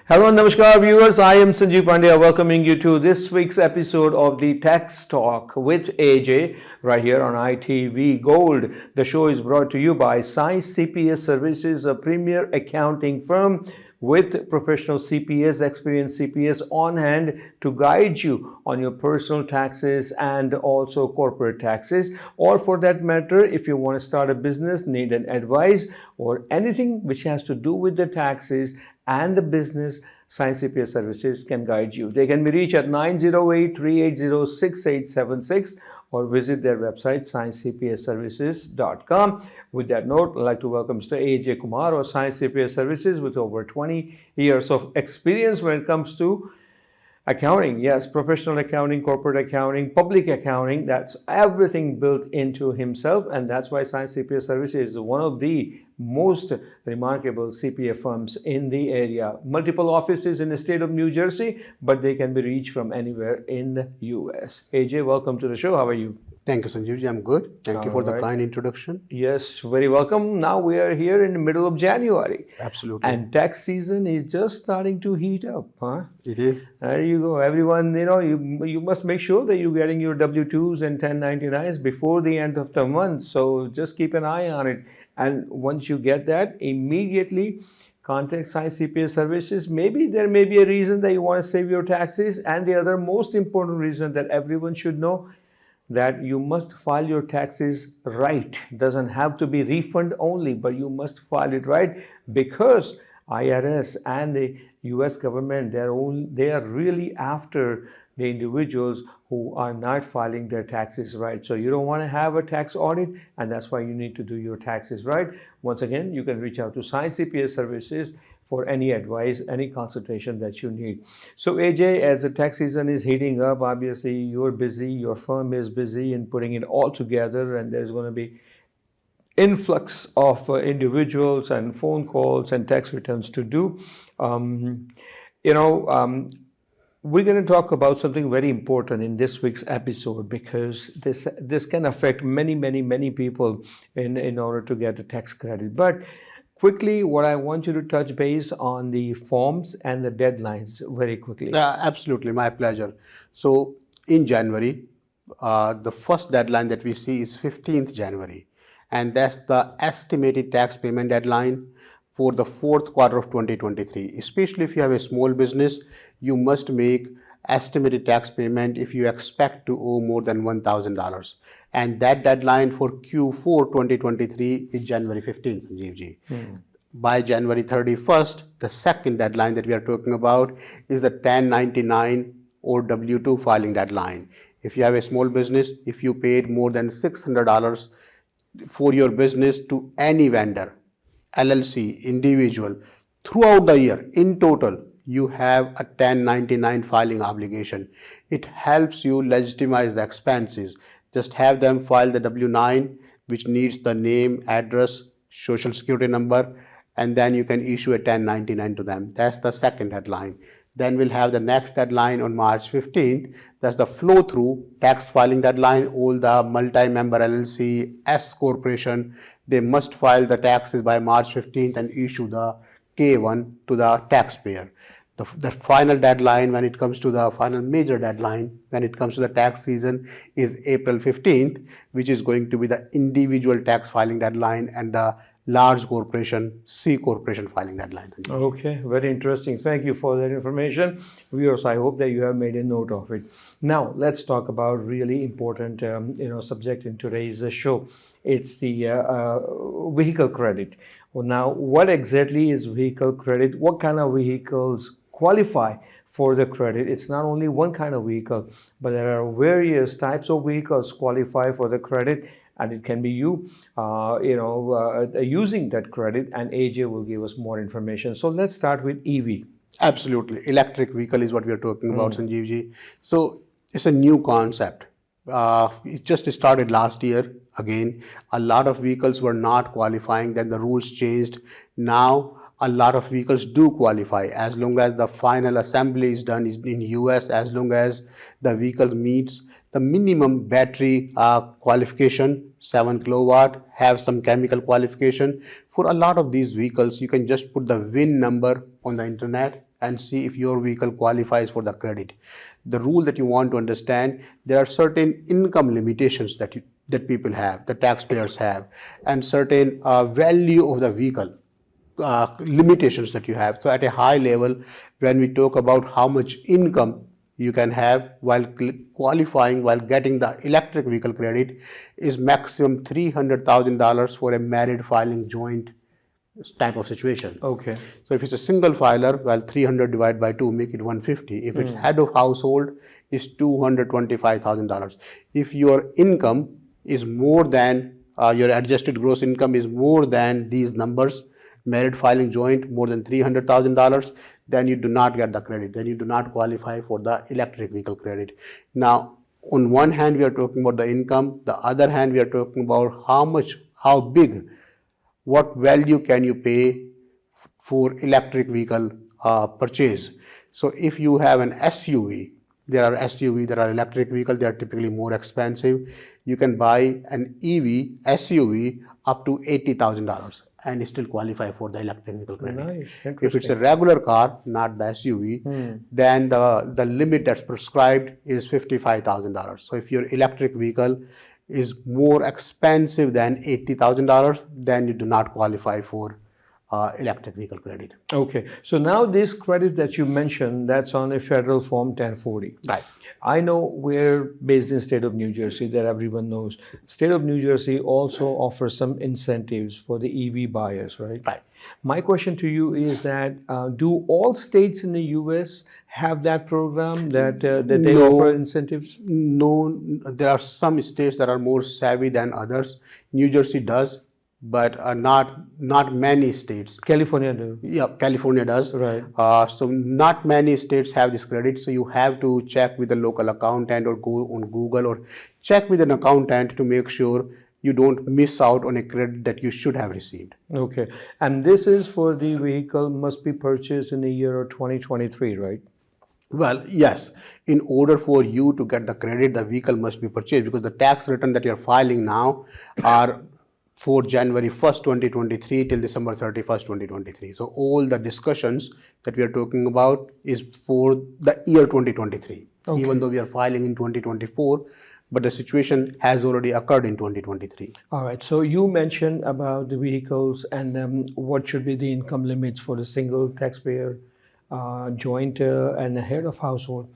Hello, Namaskar viewers. I am Sanjeev Pandya welcoming you to this week's episode of the Tax Talk with AJ right here on ITV Gold. The show is brought to you by Sai CPS Services, a premier accounting firm with professional CPS, experienced CPS on hand to guide you on your personal taxes and also corporate taxes. Or for that matter, if you want to start a business, need an advice or anything which has to do with the taxes and the business, Science CPS Services can guide you. They can be reached at 908-380-6876 or visit their website, sciencecpsservices.com. With that note, I'd like to welcome Mr. AJ Kumar of Science CPS Services with over 20 years of experience when it comes to accounting. Yes, professional accounting, corporate accounting, public accounting, that's everything built into himself. And that's why Science CPS Services is one of the most remarkable CPA firms in the area. Multiple offices in the state of New Jersey, but they can be reached from anywhere in the US. AJ, welcome to the show. How are you? Thank you, Sanjeev. I'm good. Thank you for the kind introduction. Yes, very welcome. Now we are here in the middle of January. Absolutely. And tax season is just starting to heat up, huh? It is. There you go. Everyone, you must make sure that you're getting your W-2s and 1099s before the end of the month. So just keep an eye on it. And once you get that, immediately contact Science CPA Services. Maybe there may be a reason that you want to save your taxes. And the other most important reason that everyone should know, that you must file your taxes right. It doesn't have to be refund only, but you must file it right, because IRS and the US government, they are really after the individuals who are not filing their taxes right. So you don't want to have a tax audit, and that's why you need to do your taxes right. Once again, you can reach out to Science CPA Services for any advice, any consultation that you need. So AJ, as the tax season is heating up, obviously you're busy, your firm is busy in putting it all together, and there's going to be influx of individuals and phone calls and tax returns to do. We're going to talk about something very important in this week's episode, because this can affect many people in order to get the tax credit. But quickly, what I want you to touch base on the forms and the deadlines very quickly. Yeah, absolutely. My pleasure. So in January, the first deadline that we see is 15th January. And that's the estimated tax payment deadline for the fourth quarter of 2023. Especially if you have a small business, you must make estimated tax payment if you expect to owe more than $1,000. And that deadline for Q4 2023 is January 15th, Sanjeev. By January 31st, the second deadline that we are talking about is the 1099 or W-2 filing deadline. If you have a small business, if you paid more than $600 for your business to any vendor, LLC, individual, throughout the year, in total, you have a 1099 filing obligation. It helps you legitimize the expenses. Just have them file the W-9, which needs the name, address, social security number, and then you can issue a 1099 to them. That's the second deadline. Then we'll have the next deadline on March 15th. That's the flow-through tax filing deadline. All the multi-member LLC, S corporation, they must file the taxes by March 15th and issue the K1 to the taxpayer. The final deadline, when it comes to the final major deadline, when it comes to the tax season, is April 15th, which is going to be the individual tax filing deadline and the large corporation, C corporation filing deadline. Okay, very interesting. Thank you for that information. Viewers, I hope that you have made a note of it. Now, let's talk about really important subject in today's show. It's the vehicle credit. Well, now, what exactly is vehicle credit? What kind of vehicles qualify for the credit? It's not only one kind of vehicle, but there are various types of vehicles qualify for the credit, and it can be you using that credit, and AJ will give us more information. So let's start with EV. Absolutely. Electric vehicle is what we are talking about, Sanjeev ji. So it's a new concept. It just started last year. Again, a lot of vehicles were not qualifying. Then the rules changed. Now a lot of vehicles do qualify as long as the final assembly is done in US, as long as the vehicle meets the minimum battery qualification, 7 kilowatt, have some chemical qualification. For a lot of these vehicles, you can just put the VIN number on the internet and see if your vehicle qualifies for the credit. The rule that you want to understand, there are certain income limitations that people have, the taxpayers have, and certain value of the vehicle limitations that you have. So at a high level, when we talk about how much income you can have while qualifying, while getting the electric vehicle credit, is maximum $300,000 for a married filing joint type of situation. Okay. So if it's a single filer, well, 300 divided by 2 make it 150. If it's head of household, is $225,000. If your income is more than your adjusted gross income is more than these numbers, married filing joint more than $300,000, then you do not get the credit. Then you do not qualify for the electric vehicle credit. Now, on one hand, we are talking about the income. The other hand, we are talking about how big, what value can you pay for electric vehicle purchase. So if you have an SUV, there are electric vehicles, they are typically more expensive. You can buy an EV SUV up to $80,000 and still qualify for the electric vehicle credit. Nice. If it's a regular car, not the SUV, then the limit that's prescribed is $55,000. So if your electric vehicle is more expensive than $80,000, then you do not qualify for electric vehicle credit. Okay. So now this credit that you mentioned, that's on a federal form 1040. Right. I know we're based in state of New Jersey, that everyone knows. State of New Jersey also offers some incentives for the EV buyers, right? Right. My question to you is that do all states in the U.S. have that program that they No. offer incentives? No, there are some states that are more savvy than others. New Jersey does, but not many states. California do. Yeah, California does. Right. So not many states have this credit. So you have to check with a local accountant or go on Google or check with an accountant to make sure you don't miss out on a credit that you should have received. Okay. And this is for the vehicle must be purchased in the year of 2023, right? Well, yes. In order for you to get the credit, the vehicle must be purchased because the tax return that you're filing now are for January 1st, 2023 till December 31st, 2023. So all the discussions that we are talking about is for the year 2023, even though we are filing in 2024, but the situation has already occurred in 2023. All right. So you mentioned about the vehicles and what should be the income limits for the single taxpayer, joint, and the head of household.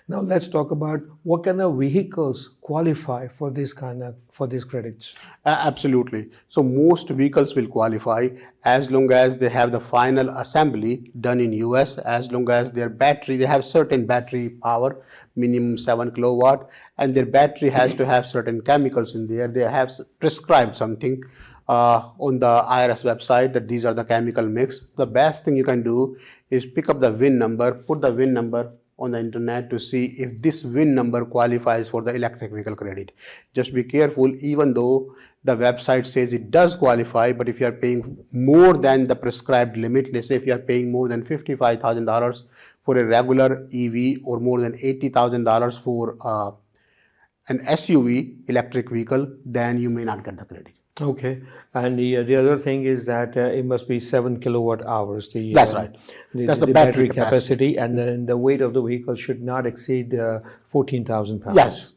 Now let's talk about what kind of vehicles qualify for these credits. Absolutely. So most vehicles will qualify as long as they have the final assembly done in US, as long as their battery, they have certain battery power, minimum 7 kilowatt, and their battery has to have certain chemicals in there. They have prescribed something on the IRS website that these are the chemical mix. The best thing you can do is pick up the VIN number, put the VIN number on the internet to see if this VIN number qualifies for the electric vehicle credit. Just be careful, even though the website says it does qualify, but if you are paying more than the prescribed limit, let's say if you are paying more than $55,000 for a regular EV or more than $80,000 for an SUV electric vehicle, then you may not get the credit. Okay, and the other thing is that it must be 7 kilowatt hours. That's right. That's the battery capacity, and then the weight of the vehicle should not exceed 14,000 pounds. Yes.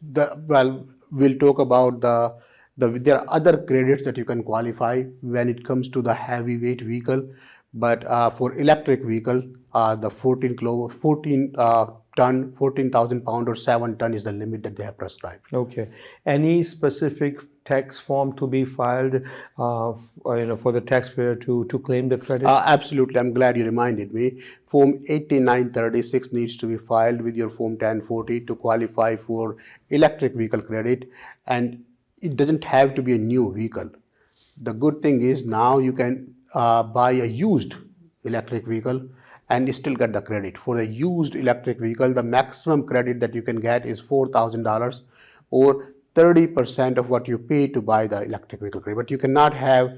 Well, we'll talk about there are other credits that you can qualify when it comes to the heavyweight vehicle, but for electric vehicle, the 14,000 pound or 7 ton is the limit that they have prescribed. Okay. Any specific tax form to be filed for the taxpayer to claim the credit? Absolutely. I'm glad you reminded me. Form 8936 needs to be filed with your Form 1040 to qualify for electric vehicle credit, and it doesn't have to be a new vehicle. The good thing is now you can buy a used electric vehicle and still get the credit. For the used electric vehicle, the maximum credit that you can get is $4,000 or 30% of what you pay to buy the electric vehicle credit. But you cannot have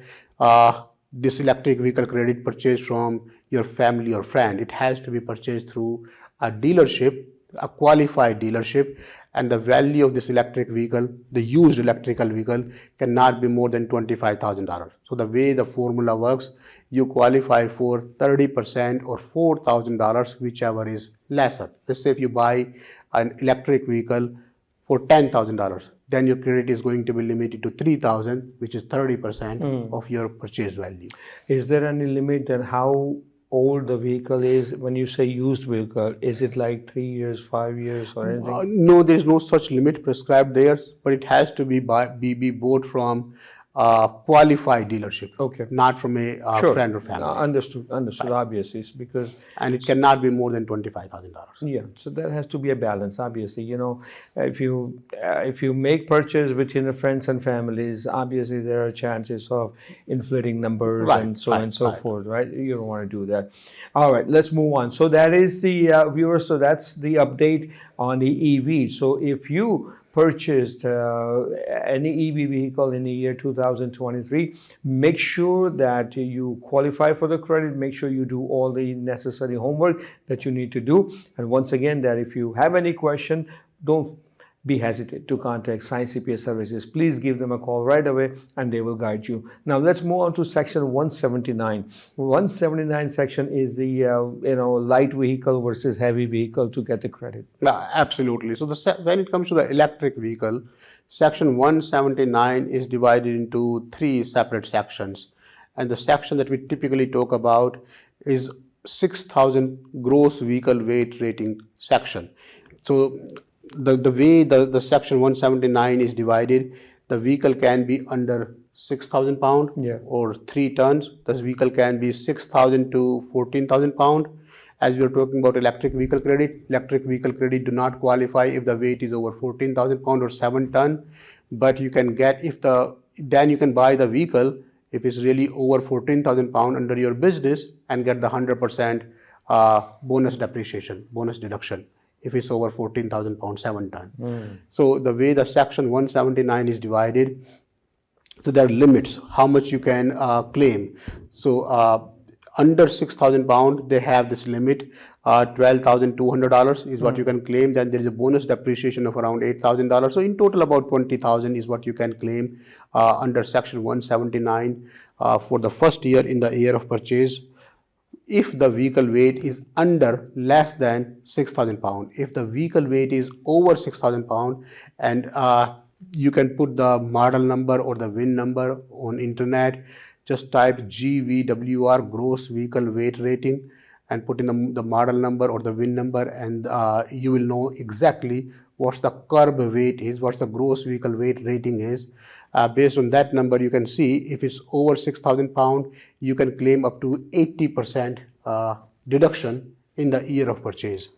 this electric vehicle credit purchased from your family or friend. It has to be purchased through a dealership a qualified dealership, and the value of this electric vehicle, the used electrical vehicle, cannot be more than $25,000. So the way the formula works, you qualify for 30% or $4,000, whichever is lesser. Let's say if you buy an electric vehicle for $10,000, then your credit is going to be limited to $3,000, which is 30% of your purchase value. Is there any limit on how old the vehicle is? When you say used vehicle, is it like 3 years, 5 years, or anything? No, there is no such limit prescribed there, but it has to be bought from a qualified dealership, Okay. not from a Sure. friend or family, Understood. Obviously, it's because and it cannot be more than $25,000. yeah. So there has to be a balance. Obviously, if you make purchase between the friends and families, obviously there are chances of inflating numbers Right, and so on and so right. forth. Right? You don't want to do that. All right. Let's move on. So that is the viewers. So that's the update on the EV. So if you purchased any EV vehicle in the year 2023, make sure that you qualify for the credit, make sure you do all the necessary homework that you need to do. And once again, that if you have any question, don't be hesitant to contact Science CPS Services. Please give them a call right away and they will guide you. Now let's move on to section 179. 179 section is the light vehicle versus heavy vehicle to get the credit. Absolutely. So when it comes to the electric vehicle, section 179 is divided into 3 separate sections. And the section that we typically talk about is 6,000 gross vehicle weight rating section. So the way the section 179 is divided, the vehicle can be under 6,000 pound or 3 tons. This vehicle can be 6,000 to 14,000 pound. As we are talking about electric vehicle credit do not qualify if the weight is over 14,000 pound or 7 ton. But you can get then you can buy the vehicle if it's really over 14,000 pound under your business and get the 100% bonus deduction if it's over 14,000 pounds, 7 ton. So the way the section 179 is divided, so there are limits how much you can claim. So under 6,000 pound, they have this limit, $12,200 is what you can claim. Then there is a bonus depreciation of around $8,000. So in total, about 20,000 is what you can claim under section 179 for the first year in the year of purchase, if the vehicle weight is under less than 6,000 pound. If the vehicle weight is over 6,000 pound, and you can put the model number or the VIN number on internet, just type GVWR, gross vehicle weight rating, and put in the model number or the VIN number, and you will know exactly what's the curb weight is, what's the gross vehicle weight rating is. Based on that number, you can see if it's over 6,000 pound, you can claim up to 80% deduction in the year of purchase.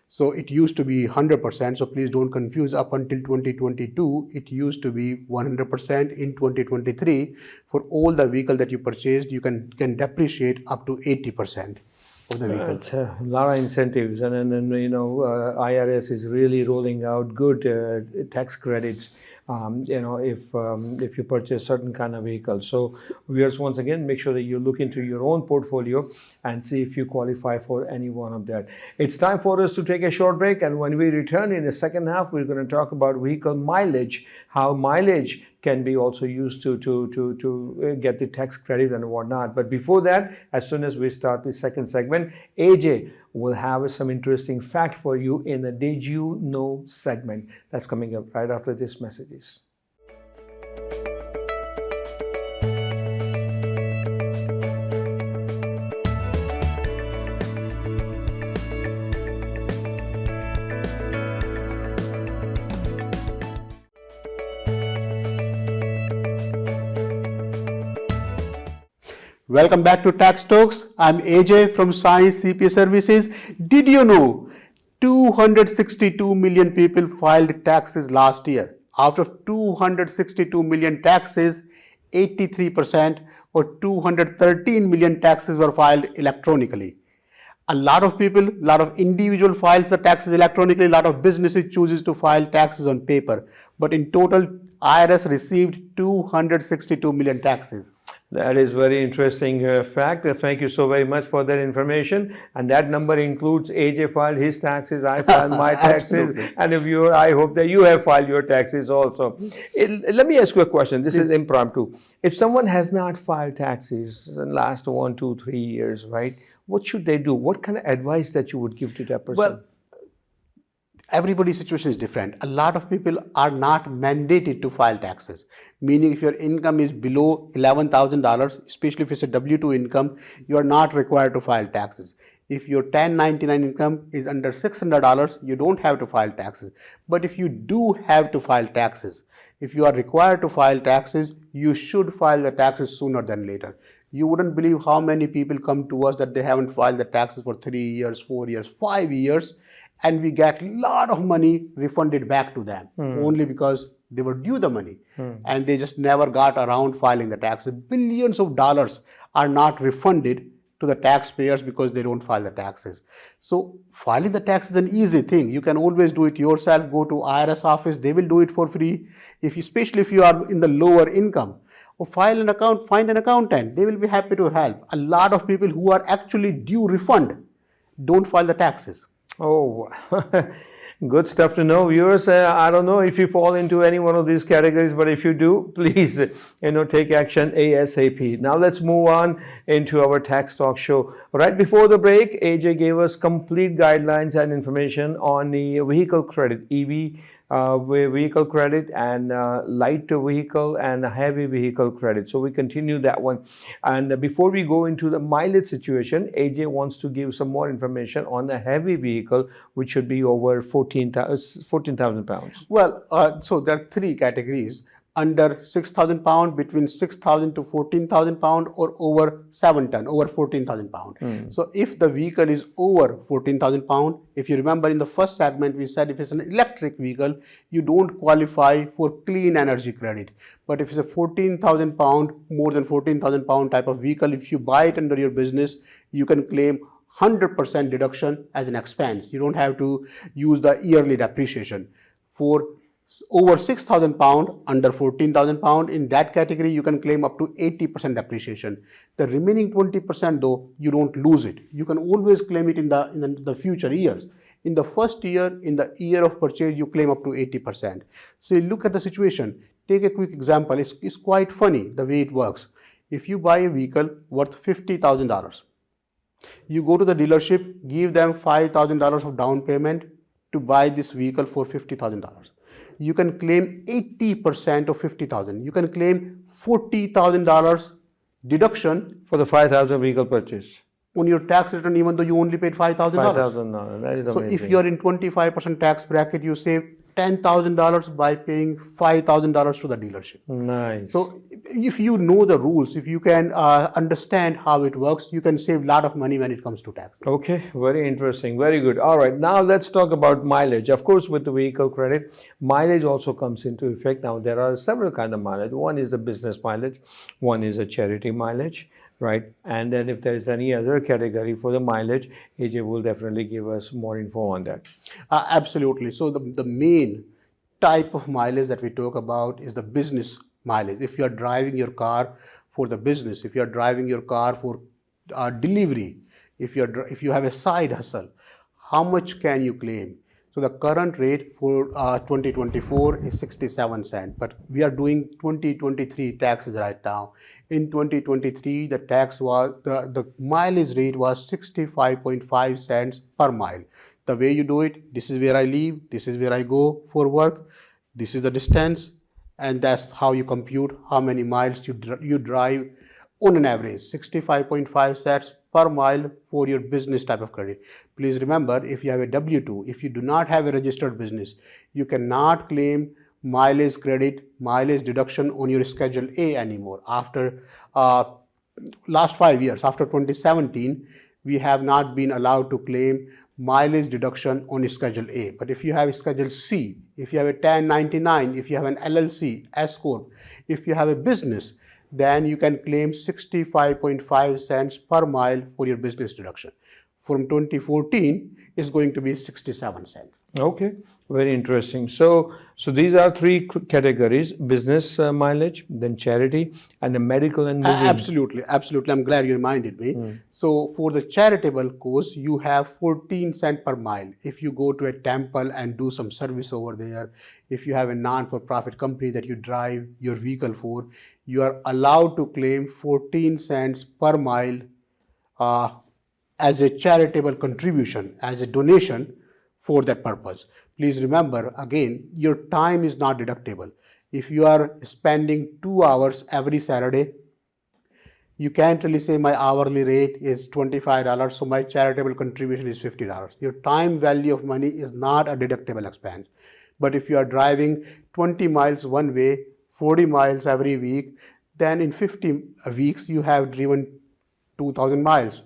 So it used to be 100%, so please don't confuse. Up until 2022, it used to be 100%. In 2023, for all the vehicle that you purchased, you can depreciate up to 80% of the vehicle. It's a lot of incentives, and IRS is really rolling out good tax credits. If you purchase certain kind of vehicle. So viewers, once again, make sure that you look into your own portfolio and see if you qualify for any one of that. It's time for us to take a short break, and when we return in the second half, we're going to talk about vehicle mileage, how mileage can be also used to get the tax credit and whatnot. But before that, as soon as we start the second segment, AJ will have some interesting fact for you in the Did You Know segment. That's coming up right after these messages. Welcome back to Tax Talks. I'm AJ from Science CPS Services. Did you know 262 million people filed taxes last year? Out of 262 million taxes, 83% or 213 million taxes were filed electronically. A lot of people, a lot of individual files the taxes electronically, a lot of businesses chooses to file taxes on paper. But in total, IRS received 262 million taxes. That is very interesting fact. Thank you so very much for that information. And that number includes AJ filed his taxes, I filed my taxes, Absolutely. and if you, I hope that you have filed your taxes also. Let me ask you a question. This is impromptu. If someone has not filed taxes in the last 1, 2, 3 years, right? What should they do? What kind of advice that you would give to that person? Well, everybody's situation is different. A lot of people are not mandated to file taxes, meaning if your income is below $11,000, especially if it's a W-2 income, you are not required to file taxes. If your 1099 income is under $600, you don't have to file taxes. But if you do have to file taxes, if you are required to file taxes, you should file the taxes sooner than later. You wouldn't believe how many people come to us that they haven't filed the taxes for 3 years, 4 years, 5 years, and we get a lot of money refunded back to them only because they were due the money and they just never got around filing the taxes. Billions of dollars are not refunded to the taxpayers because they don't file the taxes. So filing the tax is an easy thing. You can always do it yourself. Go to IRS office, they will do it for free. Especially if you are in the lower income, or file an account, find an accountant. They will be happy to help. A lot of people who are actually due refund don't file the taxes. Oh, good stuff to know, viewers. I don't know if you fall into any one of these categories, but if you do, please, take action ASAP. Now let's move on into our tax talk show. Right before the break, AJ gave us complete guidelines and information on the vehicle credit, EV vehicle credit, and light vehicle and heavy vehicle credit. So we continue that one. And before we go into the mileage situation, AJ wants to give some more information on the heavy vehicle, which should be over 14,000 pounds. Well, so there are three categories: under 6,000 pound, between 6,000 to 14,000 pound, or over 7 ton, over 14,000 pound. So if the vehicle is over 14,000 pound, if you remember in the first segment, we said if it's an electric vehicle, you don't qualify for clean energy credit. But if it's a 14,000 pound, more than 14,000 pound type of vehicle, if you buy it under your business, you can claim 100% deduction as an expense. You don't have to use the yearly depreciation. For over 6,000 pound, under 14,000 pound, in that category you can claim up to 80% depreciation. The remaining 20% though, you don't lose it. You can always claim it in the future years. In the first year, in the year of purchase, you claim up to 80%. So you look at the situation. Take a quick example. It's quite funny the way it works. If you buy a vehicle worth $50,000, you go to the dealership, give them $5,000 of down payment to buy this vehicle for $50,000. You can claim 80% of 50,000. You can claim $40,000 deduction for the 5,000 vehicle purchase on your tax return, even though you only paid $5,000. $5,000. That is amazing. So if you are in 25% tax bracket, you save $10,000 by paying $5,000 to the dealership. Nice. So if you know the rules, if you can understand how it works, you can save a lot of money when it comes to tax. Okay, very interesting, very good. All right, now let's talk about mileage. Of course, with the vehicle credit, mileage also comes into effect. Now there are several kinds of mileage. One is the business mileage, one is a charity mileage, right? And then if there's any other category for the mileage, AJ will definitely give us more info on that. Absolutely. So the main type of mileage that we talk about is the business mileage. If you are driving your car for the business, if you are driving your car for delivery, if you have a side hustle, how much can you claim? So the current rate for 2024 is 67 cents, but we are doing 2023 taxes right now. In 2023, the tax was the mileage rate was 65.5 cents per mile. The way you do it, this is where I live, this is where I go for work, this is the distance, and that's how you compute how many miles you drive on an average. 65.5 cents per mile for your business type of credit. Please remember, if you have a W-2, if you do not have a registered business, you cannot claim mileage credit, mileage deduction on your Schedule A anymore. After last 5 years, after 2017, we have not been allowed to claim mileage deduction on Schedule A. But if you have Schedule C, if you have a 1099, if you have an LLC, S Corp, if you have a business, then you can claim 65.5 cents per mile for your business deduction. from 2014 is going to be 67 cents. Okay, very interesting. So these are three categories: business mileage, then charity, and the medical and moving. Absolutely, absolutely. I'm glad you reminded me. So for the charitable cause, you have 14 cent per mile. If you go to a temple and do some service over there, if you have a non-for-profit company that you drive your vehicle for, you are allowed to claim 14 cents per mile as a charitable contribution, as a donation for that purpose. Please remember, again, your time is not deductible. If you are spending 2 hours every Saturday, you can't really say my hourly rate is $25, so my charitable contribution is $50. Your time value of money is not a deductible expense. But if you are driving 20 miles one way, 40 miles every week, then in 50 weeks you have driven 2,000 miles.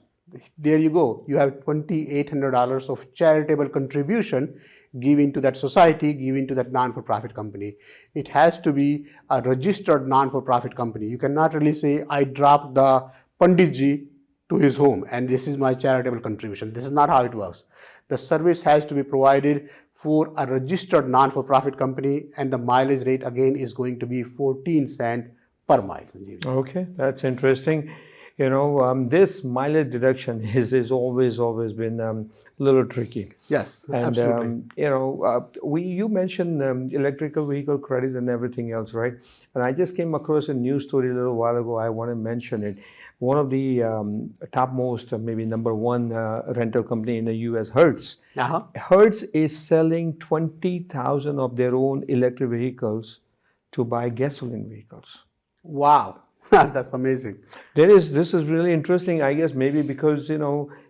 There you go. You have $2,800 of charitable contribution given to that society, given to that non-for-profit company. It has to be a registered non-for-profit company. You cannot really say, I dropped the Panditji to his home and this is my charitable contribution. This is not how it works. The service has to be provided for a registered non-for-profit company, and the mileage rate again is going to be 14 cents per mile. Okay, that's interesting. This mileage deduction is always been a little tricky. Yes, And absolutely. you mentioned electrical vehicle credits and everything else, right? And I just came across a news story a little while ago. I want to mention it. One of the topmost, maybe number one rental company in the U.S., Hertz. Hertz is selling 20,000 of their own electric vehicles to buy gasoline vehicles. Wow. That's amazing. This is really interesting. I guess maybe because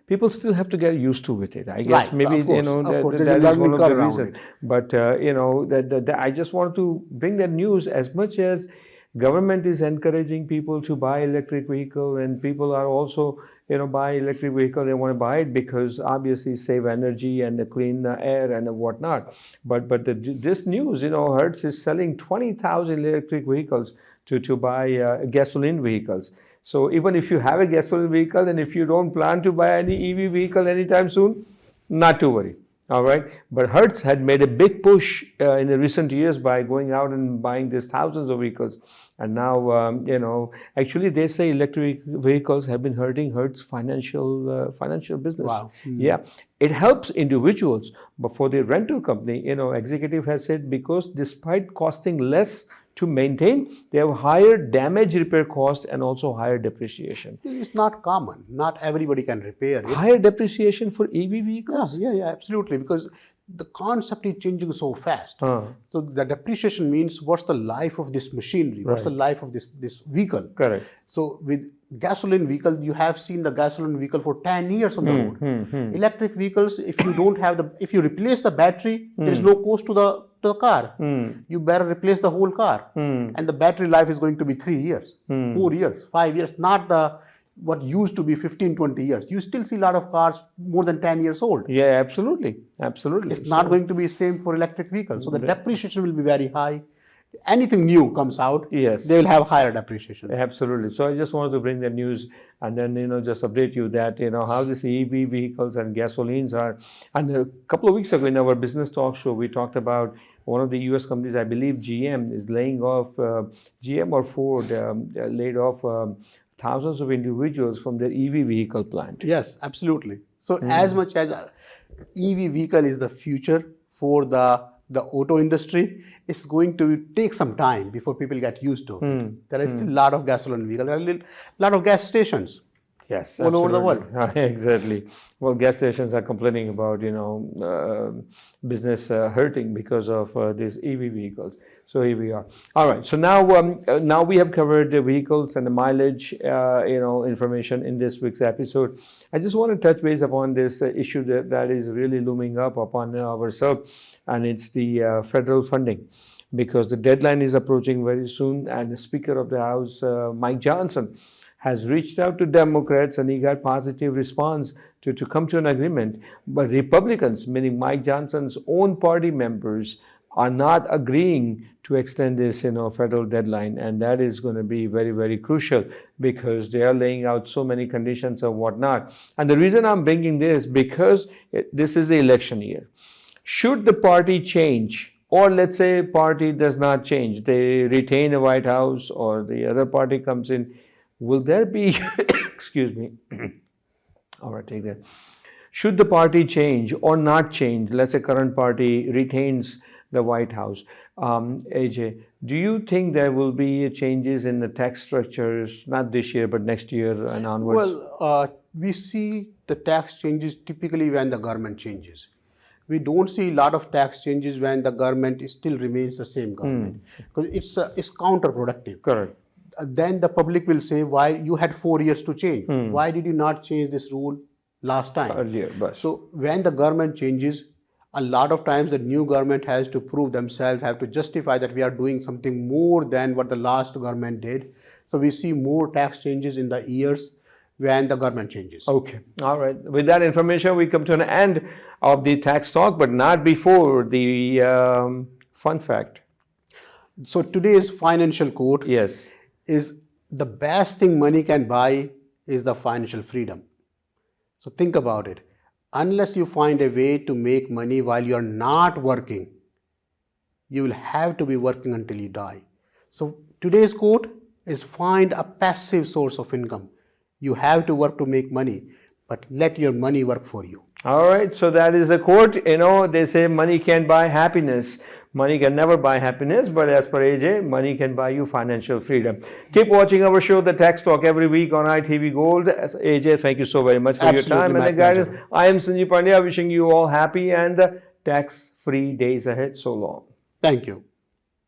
people still have to get used to with it. I guess Right, maybe of course, that there's a is one learning of the curve around reasons. it. But that I just wanted to bring that news. As much as government is encouraging people to buy electric vehicle, and people are also buy electric vehicle, they want to buy it because obviously save energy and the clean air and whatnot. But this news, Hertz is selling 20,000 electric vehicles to buy gasoline vehicles. So even if you have a gasoline vehicle and if you don't plan to buy any EV vehicle anytime soon, not to worry. All right. But Hertz had made a big push in the recent years by going out and buying these thousands of vehicles. And now, actually they say electric vehicles have been hurting Hertz financial business. Wow. Yeah. It helps individuals, but for the rental company, executive has said because despite costing less to maintain, they have higher damage repair cost and also higher depreciation. It's not common. Not everybody can repair it. Higher depreciation for EV vehicles? Yeah, absolutely. Because the concept is changing so fast. So the depreciation means what's the life of this machinery? What's the life of this vehicle? Correct. So with gasoline vehicle, you have seen the gasoline vehicle for 10 years on the road. Electric vehicles, if you replace the battery, there is no cost to the car. You better replace the whole car. And the battery life is going to be 3 years, 4 years, 5 years, not what used to be 15, 20 years. You still see a lot of cars more than 10 years old. Yeah, absolutely. It's not going to be the same for electric vehicles. So the depreciation will be very high. Anything new comes out, yes, they will have higher depreciation. Absolutely. So I just wanted to bring the news and then just update you that how this EV vehicles and gasolines are. And a couple of weeks ago in our business talk show, we talked about one of the U.S. companies, I believe GM, is laying off, GM or Ford laid off thousands of individuals from their EV vehicle plant. Yes, absolutely. So as much as EV vehicle is the future for the auto industry, it's going to take some time before people get used to it. There is still a lot of gasoline vehicles. There are a lot of gas stations. Yes, all over the world. Exactly. Well, gas stations are complaining about business hurting because of these EV vehicles. So here we are. All right. So now we have covered the vehicles and the mileage, information in this week's episode. I just want to touch base upon this issue that is really looming up upon ourselves, and it's the federal funding, because the deadline is approaching very soon, and the Speaker of the House, Mike Johnson, has reached out to Democrats, and he got positive response to come to an agreement. But Republicans, meaning Mike Johnson's own party members, are not agreeing to extend this, federal deadline, and that is going to be very, very crucial because they are laying out so many conditions and whatnot. And the reason I'm bringing this because this is the election year. Should the party change, or let's say party does not change, they retain the White House, or the other party comes in, will there be, excuse me, all right, take that. Should the party change or not change, let's say current party retains the White House, AJ, do you think there will be changes in the tax structures, not this year, but next year and onwards? Well, we see the tax changes typically when the government changes. We don't see a lot of tax changes when the government still remains the same government because it's counterproductive. Correct. Then the public will say, why you had 4 years to change? Why did you not change this rule last time? Earlier, but So when the government changes, a lot of times the new government has to prove themselves, have to justify that we are doing something more than what the last government did. So we see more tax changes in the years when the government changes. okay, all right. With that information, we come to an end of the tax talk, but not before the fun fact. So today's financial quote Yes. is the best thing money can buy is the financial freedom. So think about it. Unless you find a way to make money while you're not working, you will have to be working until you die. So today's quote is find a passive source of income. You have to work to make money, but let your money work for you. All right, so that is the quote. They say money can't buy happiness. Money can never buy happiness, but as per AJ, money can buy you financial freedom. Keep watching our show, The Tax Talk, every week on ITV Gold. As AJ, thank you so very much for Absolutely, your time and my the guidance. pleasure. I am Sanjeev Pandya, wishing you all happy and tax-free days ahead. So long. Thank you.